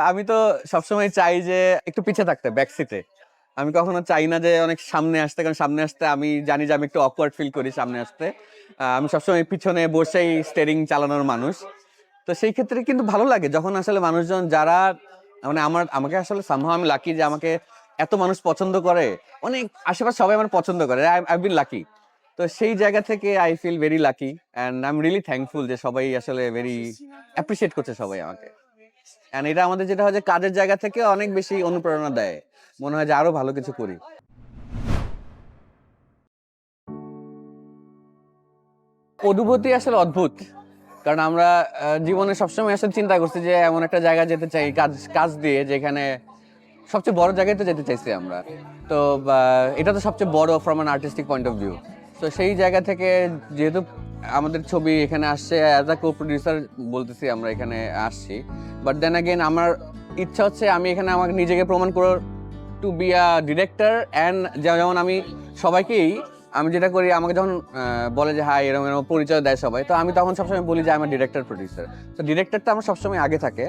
আমি তো সবসময় চাই যে একটু পিছে থাকতে, ব্যাক সিটে। আমি কখনো চাই না যে অনেক সামনে আসতে, কারণ সামনে আসতে আমি জানি যে আমি একটু অকওয়ার্ড ফিল করি সামনে আসতে। আমি সবসময় পিছনে বসেই স্টিয়ারিং চালানোর মানুষ। তো সেই ক্ষেত্রে কিন্তু ভালো লাগে যখন আসলে মানুষজন যারা মানে আমাকে আসলে সামহাও আমি লাকি যে আমাকে এত মানুষ পছন্দ করে। অনেক আশেপাশে সবাই আমার পছন্দ করে। I been lucky. তো সেই জায়গা থেকে I feel very lucky and I am really thankful যে সবাই আসলে ভেরি অ্যাপ্রিশিয়েট করছে সবাই আমাকে। অ্যান্ড এটা আমাদের যেটা হয় যে কাজের জায়গা থেকে অনেক বেশি অনুপ্রেরণা দেয়। মনে হয় যে আরো ভালো কিছু করি। অনুভূতি আসলে অদ্ভুত। কারণ আমরা জীবনে সবসময় আসলে চিন্তা করছি যে এমন একটা জায়গায় যেতে চাই কাজ কাজ দিয়ে, যেখানে সবচেয়ে বড় জায়গায় তো যেতে চাইছি আমরা। তো এটা তো সবচেয়ে বড় from an artistic point of view. তো সেই জায়গা থেকে যেহেতু আমাদের ছবি এখানে আসছে অ্যাজ আ কো প্রডিউসার, বলতেছি আমরা এখানে আসছি। বাট দেন অ্যাগেন আমার ইচ্ছা হচ্ছে আমি এখানে আমাকে নিজেকে প্রমাণ করে to be a director. And যেমন আমি সবাইকেই আমি যেটা করি, আমাকে যখন বলে যে হাই এরকম এরকম পরিচয় দেয় সবাই, তো আমি তখন সবসময় বলি যে আমার ডিরেক্টর প্রডিউসার। তো ডিরেক্টরটা আমার সবসময় আগে থাকে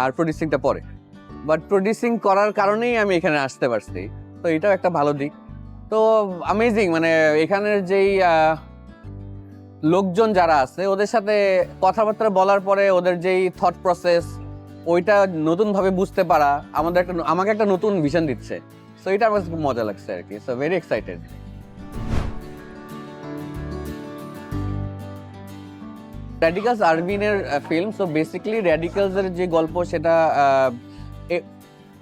আর প্রডিউসিংটা পরে। বাট প্রডিউসিং করার কারণেই আমি এখানে আসতে পারছি। তো এটাও একটা ভালো দিক। তো অ্যামেজিং, মানে এখানের যেই লোকজন যারা আছে ওদের সাথে কথাবার্তা বলার পরে ওদের যেই থট প্রসেস, ওইটা নতুনভাবে বুঝতে পারা আমাকে একটা নতুন ভিশন দিচ্ছে। সো এটা আমার খুব মজা লাগছে আর কি। So very excited. র্যাডিকালস আরভিনের ফিল্ম। সো বেসিক্যালি র্যাডিকালস এর যে গল্প সেটা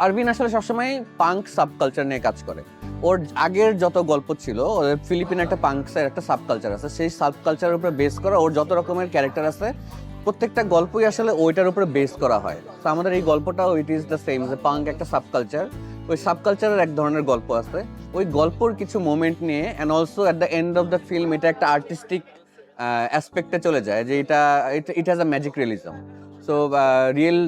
আরভিন আসলে সবসময় পাঙ্ক সাবকালচার নিয়ে কাজ করে। ওর আগের যত গল্প ছিল, ওদের ফিলিপিন একটা পাঙ্কসের একটা সাবকালচার আছে, সেই সাবকালচারের উপরে বেস করা ওর যত রকমের ক্যারেক্টার আছে প্রত্যেকটা গল্পই আসলে ওইটার উপরে বেস করা হয়। তো আমাদের এই গল্পটাও ইট ইজ দ্য সেম, যে পাঙ্ক একটা সাবকালচার, ওই সাবকালচারের এক ধরনের গল্প আছে, ওই গল্পর কিছু মোমেন্ট নিয়ে and also at the end of the film এটা একটা আর্টিস্টিক অ্যাসপেক্টে চলে যায়, যে it has a magic realism. So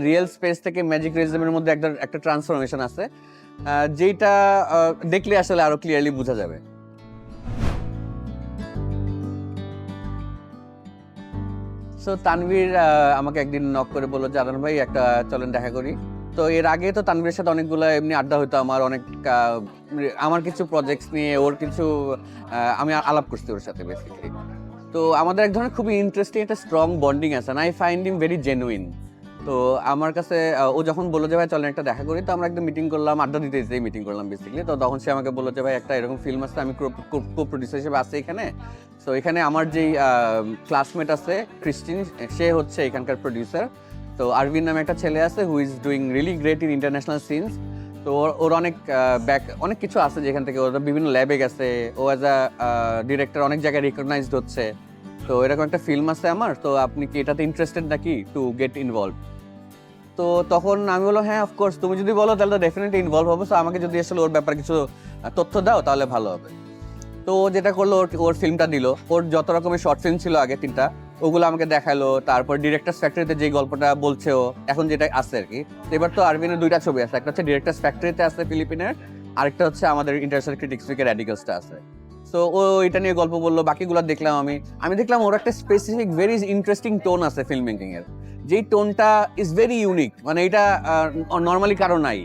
real space থেকে ম্যাজিক রিয়েলিজমের মধ্যে একটা ট্রান্সফরমেশন আছে, যেটা দেখলে আসলে আরো ক্লিয়ারলি বোঝা যাবে। সো তানভীর আমাকে একদিন নক করে বললো যে আদনান ভাই একটা চলেন দেখা করি। তো এর আগে তো তানভীরের সাথে অনেকগুলো এমনি আড্ডা হতো আমার, অনেক আমার কিছু প্রজেক্টস নিয়ে, ওর কিছু আমি আলাপ করছি ওর সাথে বেসিক্যালি। তো আমাদের এক ধরনের খুবই ইন্টারেস্টিং একটা স্ট্রং বন্ডিং আছে, I find him very genuine. তো আমার কাছে ও যখন বললো যে ভাই চলেন একটা দেখা করি, তো আমরা একটা মিটিং করলাম, আড্ডা দিতে দিতেই মিটিং করলাম বেসিক্যালি। তো তখন সে আমাকে বললো যে ভাই একটা এরকম ফিল্ম আছে, আমি কো প্রডিউসার হিসেবে আছি এখানে। সো এখানে আমার যেই ক্লাসমেট আছে ক্রিস্টিন, সে হচ্ছে এখানকার প্রডিউসার। তো আরভিন নামে একটা ছেলে আছে who is doing really great in international scenes. তো ওর অনেক কিছু আছে যেখান থেকে ওরা বিভিন্ন ল্যাবে গেছে, ও অ্যাজ আ ডিরেক্টর অনেক জায়গায় রিকগনাইজড হচ্ছে। তো এরকম একটা ফিল্ম আছে আমার, তো আপনি কি এটাতে ইন্টারেস্টেড নাকি টু গেট ইনভলভ? তো তখন আমি বললাম হ্যাঁ অফকোর্স, তুমি যদি বলো তাহলে তো ডেফিনেটলি ইনভলভ হবো। তো আমাকে যদি আসলে ওর ব্যাপারে কিছু তথ্য দাও তাহলে ভালো হবে। তো ও যেটা করলো, ওর ফিল্মটা দিল, ওর যত রকমের শর্ট ফিল্ম ছিল আগে 3টা, ওগুলো আমাকে দেখালো। তারপর ডিরেক্টরস ফ্যাক্টরিতে যে গল্পটা বলছে ও এখন যেটা আছে আর কি। তো এবার তো আরভিনের 2টা ছবি আছে, একটা হচ্ছে ডিরেক্টরস ফ্যাক্টরিতে আছে ফিলিপিনের, আরেকটা হচ্ছে আমাদের ইন্টারন্যাশনাল ক্রিটিক্স উইকের র্যাডিকালসটা আছে। সো ও এটা নিয়ে গল্প বললো, বাকিগুলো দেখলাম আমি দেখলাম ওর একটা স্পেসিফিক ভেরি ইন্টারেস্টিং টোন আছে ফিল্ম মেকিং এর, যেই টোনটা ইজ ভেরি ইউনিক, মানে এটা নর্মালি কারো নাই।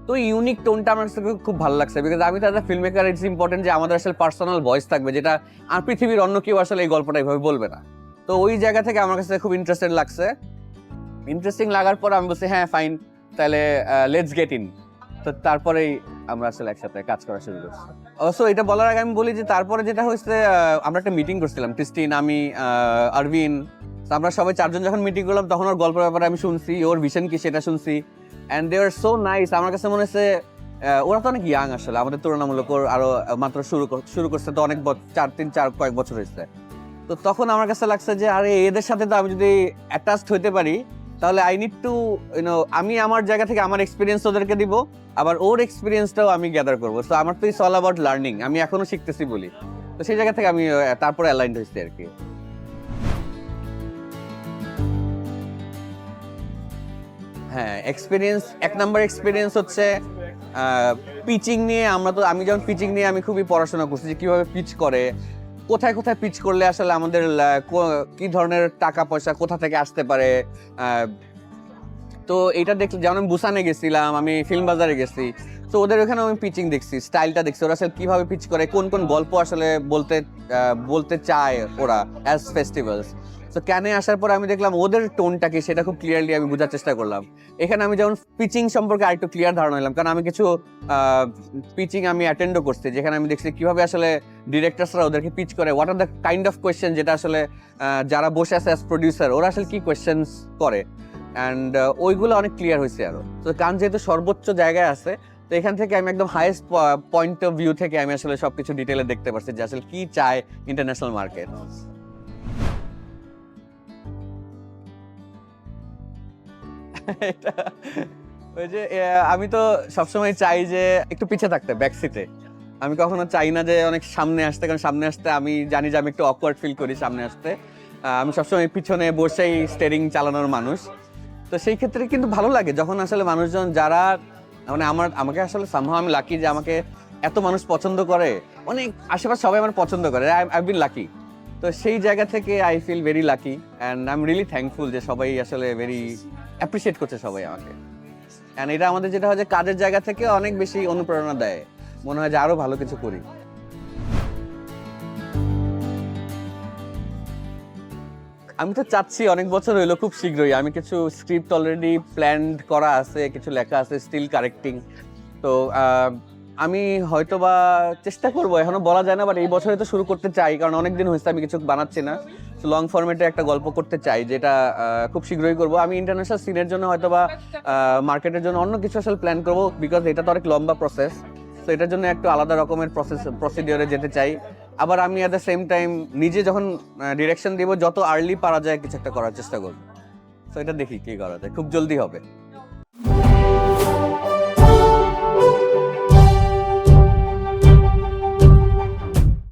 তো ইউনিক টোনটা আমার কাছে খুব ভালো লাগছে, বিকজ আমি তো ফিল্ম মেকার, ইটস ইম্পর্টেন্ট যে আমাদের আসলে পার্সোনাল ভয়েস থাকবে, যেটা আর পৃথিবীর অন্য কেউ আসলে এই গল্পটা এইভাবে বলবে না। তো ওই জায়গা থেকে আমার কাছে খুব ইন্টারেস্টিং লাগছে। ইন্টারেস্টিং লাগার পর আমি বলছি হ্যাঁ ফাইন, তাহলে লেটস গেট ইন। তো তারপরেই আমরা আসলে একসাথে কাজ করা শুরু করছি। অবশ্য এটা বলার আগে আমি বলি যে তারপরে যেটা হয়েছে, আমরা একটা মিটিং করছিলাম, ক্রিস্টিন, আমি, আরভিন। আমরা সবাই 4জন যখন মিটিং করলাম, তখন ওর গল্পের ব্যাপারে আমি শুনছি, ওর ভিশন কি সেটা শুনছি। And they are so nice. আমার কাছে মনে হচ্ছে ওরা তো অনেক ইয়াং আসলে, আমাদের তুলনামূলক ওর আরো মাত্র শুরু করছে, তো অনেক কয়েক বছর হয়েছে। তো তখন আমার কাছে লাগছে যে আরে এদের সাথে তো আমি যদি অ্যাটাচড হইতে পারি, তাহলে আই নিড টু আমি আমার জায়গা থেকে আমার এক্সপিরিয়েন্স ওদেরকে দিব, আবার ওর এক্সপিরিয়েন্সটাও আমি গ্যাদার করবো। তো আমার তো ইটস অল অ্যাবাউট লার্নিং, আমি এখনো শিখতেছি বলি। তো সেই জায়গা থেকে আমি তারপরে অ্যালাইন্ড হয়েছি আর কি। হ্যাঁ, এক্সপিরিয়েন্স, 1 নম্বর এক্সপিরিয়েন্স হচ্ছে পিচিং নিয়ে। আমি যখন পিচিং নিয়ে আমি খুবই পড়াশোনা করছি, যে কিভাবে পিচ করে, কোথায় কোথায় পিচ করলে আসলে আমাদের কি ধরনের টাকা পয়সা কোথা থেকে আসতে পারে, তো এটা দেখলে, যেমন আমি বুসানে গেছিলাম, আমি ফিল্ম বাজারে গেছি, তো ওদের ওখানে আমি পিচিং দেখছি, স্টাইলটা দেখছি, ওরা আসলে কিভাবে পিচ করে, কোন কোন গল্প আসলে বলতে চায় ওরা অ্যাজ ফেস্টিভ্যালস। তো ক্যানে আসার পর আমি দেখলাম ওদের টোনটা কি সেটা খুব ক্লিয়ারলি আমি বোঝার চেষ্টা করলাম। এখানে আমি যেমন পিচিং সম্পর্কে আরেকটু ক্লিয়ার ধারণা নিলাম, কারণ আমি কিছু পিচিং আমি অ্যাটেন্ডও করছি, যেখানে আমি দেখছি কিভাবে আসলে ডিরেক্টরসরা ওদেরকে পিচ করে, what are the kind of question যেটা আসলে যারা বসে আছে অ্যাজ প্রডিউসার ওরা আসলে কি কোয়েশ্চেন্স করে, অ্যান্ড ওইগুলো অনেক ক্লিয়ার হয়েছে আরো। তো কান যেহেতু সর্বোচ্চ জায়গায় আছে, তো এখান থেকে আমি একদম হাইয়েস্ট পয়েন্ট অফ ভিউ থেকে আমি আসলে সবকিছু ডিটেলে দেখতে পারছি যে আসলে কি চায় ইন্টারন্যাশনাল মার্কেট। ওই যে আমি তো সবসময় চাই যে একটু পিছিয়ে থাকতে, ব্যাক সিটে। আমি কখনো চাই না যে অনেক সামনে আসতে, কারণ সামনে আসতে আমি জানি যে আমি একটু অকওয়ার্ড ফিল করি সামনে আসতে। আমি সবসময় পিছনে বসেই স্টিয়ারিং চালানোর মানুষ। তো সেই ক্ষেত্রে কিন্তু ভালো লাগে যখন আসলে মানুষজন যারা মানে আমাকে আসলে সামহাও আমি লাকি যে আমাকে এত মানুষ পছন্দ করে, অনেক আশেপাশে সবাই আমার পছন্দ করে, আই বিন লাকি। তো সেই জায়গা থেকে I feel very lucky and I am really thankful যে সবাই আসলে ভেরি অ্যাপ্রিসিয়েট করছে সবাই আমাকে। অ্যান্ড এটা আমাদের যেটা হয় যে কাজের জায়গা থেকে অনেক বেশি অনুপ্রেরণা দেয়, মনে হয় যে আরো ভালো কিছু করি। আমি তো চাচ্ছি অনেক বছর হইলো খুব শীঘ্রই, আমি কিছু স্ক্রিপ্ট অলরেডি প্ল্যান করা আছে, কিছু লেখা আছে, স্টিল কারেক্টিং। তো আমি হয়তোবা চেষ্টা করবো, এখনো বলা যায় না, বাট এই বছরে তো শুরু করতে চাই, কারণ অনেকদিন হয়েছে আমি কিছু বানাচ্ছি না। লং ফরম্যাটে একটা গল্প করতে চাই, যেটা খুব শীঘ্রই করবো। আমি ইন্টারন্যাশনাল সিনের জন্য হয়তোবা মার্কেটের জন্য অন্য কিছু আসলে প্ল্যান করবো, বিকজ এটা তো অনেক লম্বা প্রসেস। তো এটার জন্য একটু আলাদা রকমের প্রসিডিওরে যেতে চাই। আবার আমি অ্যাট দ্য সেম টাইম নিজে যখন ডিরেকশন দিব, যত আর্লি পারা যায় কিছু একটা করার চেষ্টা করবো। তো এটা দেখি কি করা যায়, খুব জলদি হবে।